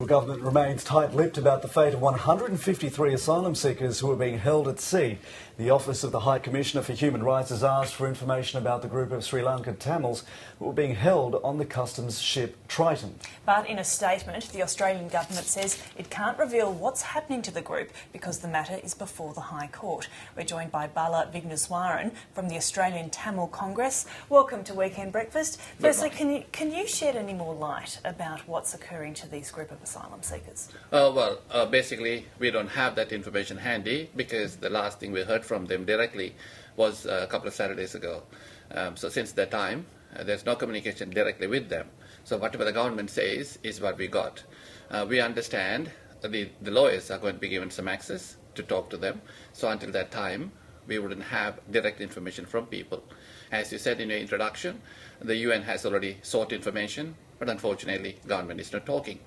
The government remains tight-lipped about the fate of 153 asylum seekers who are being held at sea. The Office of the High Commissioner for Human Rights has asked for information about the group of Sri Lankan Tamils who are being held on the customs ship Triton. But in a statement, the Australian government says it can't reveal what's happening to the group because the matter is before the High Court. We're joined by Bala Vigneswaran from the Australian Tamil Congress. Welcome to Weekend Breakfast. Firstly, can you shed any more light about what's occurring to these group of asylum seekers? Basically, we don't have that information handy because the last thing we heard from them directly was a couple of Saturdays ago. So since that time, there's no communication directly with them. So whatever the government says is what we got. We understand the lawyers are going to be given some access to talk to them. So until that time, we wouldn't have direct information from people. As you said in your introduction, the UN has already sought information, but unfortunately, government is not talking.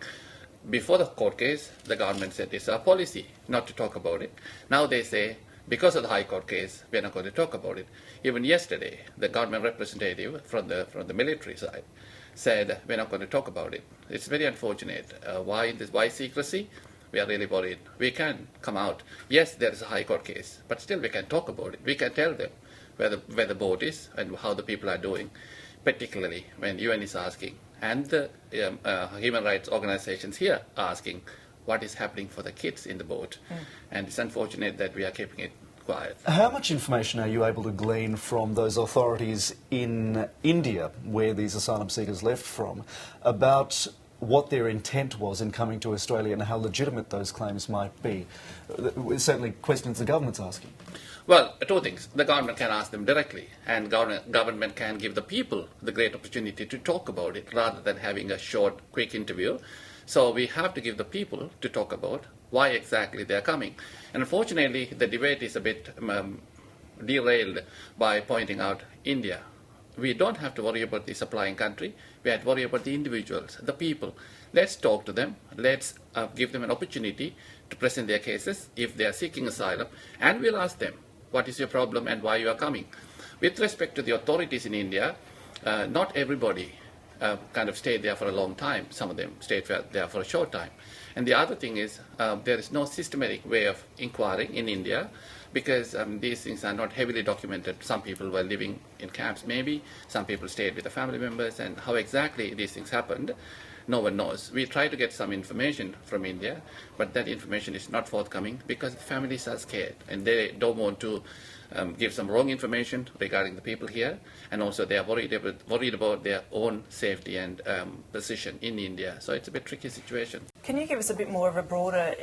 Before the court case, the government said it's our policy not to talk about it. Now they say, because of the High Court case, we're not going to talk about it. Even yesterday, the government representative from the military side said, we're not going to talk about it. It's very unfortunate. Why secrecy? We are really worried. We can come out. Yes, there is a High Court case, but still we can talk about it. We can tell them where the boat is and how the people are doing, particularly when UN is asking. And the human rights organizations here are asking what is happening for the kids in the boat. And it's unfortunate that we are keeping it quiet. How much information are you able to glean from those authorities in India, where these asylum seekers left from, about what their intent was in coming to Australia and how legitimate those claims might be? Certainly questions the government's asking. Well, two things. The government can ask them directly, and government can give the people the great opportunity to talk about it rather than having a short, quick interview. So we have to give the people to talk about why exactly they are coming. And unfortunately, the debate is a bit derailed by pointing out India. We don't have to worry about the supplying country. We have to worry about the individuals, the people. Let's talk to them. Let's give them an opportunity to present their cases if they are seeking asylum, and we'll ask them, what is your problem and why you are coming? With respect to the authorities in India, not everybody kind of stayed there for a long time. Some of them stayed there for a short time. And the other thing is there is no systematic way of inquiring in India because these things are not heavily documented. Some people were living in camps maybe, some people stayed with the family members, and how exactly these things happened, no one knows. We try to get some information from India, but that information is not forthcoming because the families are scared and they don't want to give some wrong information regarding the people here, and also they are worried about their own safety and position in India. So it's a bit tricky situation. Can you give us a bit more of a broader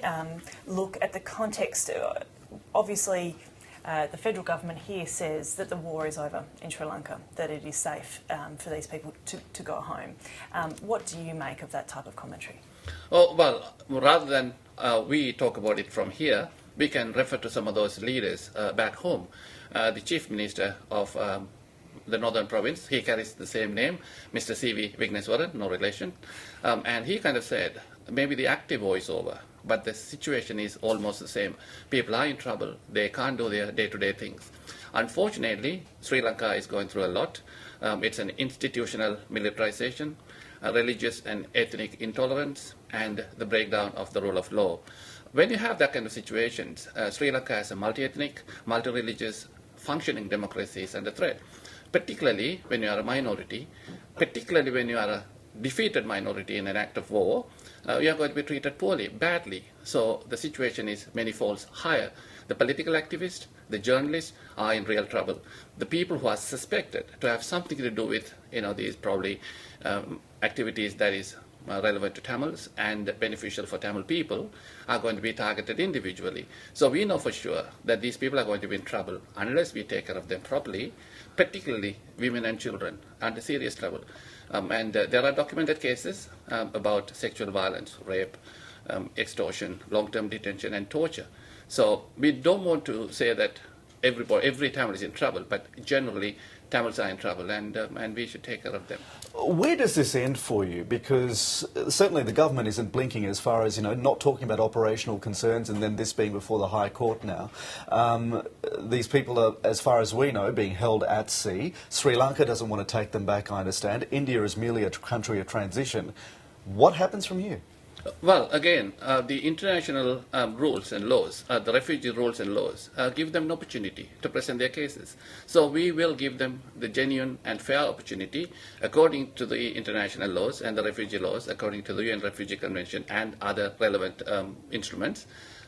look at the context? Obviously, the federal government here says that the war is over in Sri Lanka, that it is safe for these people to go home. What do you make of that type of commentary? Oh, well, rather than we talk about it from here, we can refer to some of those leaders back home. The Chief Minister of the Northern Province, he carries the same name, Mr. C.V. Vigneswaran, no relation, and he kind of said, maybe the active war is over, but the situation is almost the same. People are in trouble. They can't do their day-to-day things. Unfortunately, Sri Lanka is going through a lot. It's an institutional militarization, religious and ethnic intolerance, and the breakdown of the rule of law. When you have that kind of situations, Sri Lanka as a multi-ethnic, multi-religious, functioning democracy is under threat, particularly when you are a minority, particularly when you are a defeated minority in an act of war, you are going to be treated poorly, badly. So the situation is many folds higher. The political activists, the journalists are in real trouble. The people who are suspected to have something to do with, these probably activities that is relevant to Tamils and beneficial for Tamil people are going to be targeted individually. So we know for sure that these people are going to be in trouble unless we take care of them properly, particularly women and children under serious trouble. And there are documented cases about sexual violence, rape, extortion, long-term detention and torture. So we don't want to say that every Tamil is in trouble, but generally Tamils are in trouble, and we should take care of them. Where does this end for you? Because certainly the government isn't blinking as far as, not talking about operational concerns and then this being before the High Court now. These people are, as far as we know, being held at sea. Sri Lanka doesn't want to take them back, I understand. India is merely a country of transition. What happens from here? Well, again, the international rules and laws, the refugee rules and laws, give them an opportunity to present their cases. So we will give them the genuine and fair opportunity according to the international laws and the refugee laws, according to the UN Refugee Convention and other relevant instruments.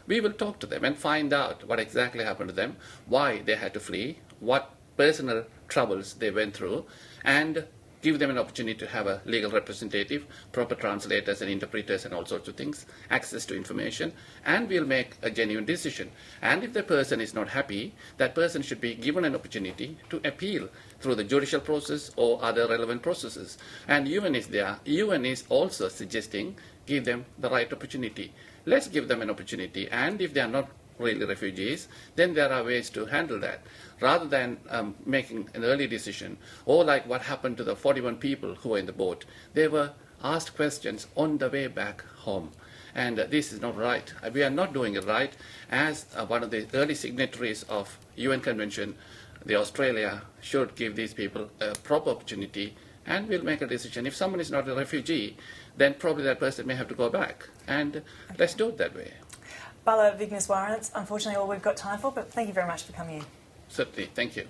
We will talk to them and find out what exactly happened to them, why they had to flee, what personal troubles they went through, and give them an opportunity to have a legal representative, proper translators and interpreters and all sorts of things, access to information, and we'll make a genuine decision. And if the person is not happy, that person should be given an opportunity to appeal through the judicial process or other relevant processes. And UN is there. UN is also suggesting give them the right opportunity. Let's give them an opportunity, and if they are not really refugees, then there are ways to handle that. Rather than making an early decision, or like what happened to the 41 people who were in the boat, they were asked questions on the way back home. And this is not right. We are not doing it right. As one of the early signatories of UN Convention, the Australia should give these people a proper opportunity, and we'll make a decision. If someone is not a refugee, then probably that person may have to go back. And let's do it that way. Bala, Vigneswaran, that's unfortunately all we've got time for, but thank you very much for coming in. Certainly. Thank you.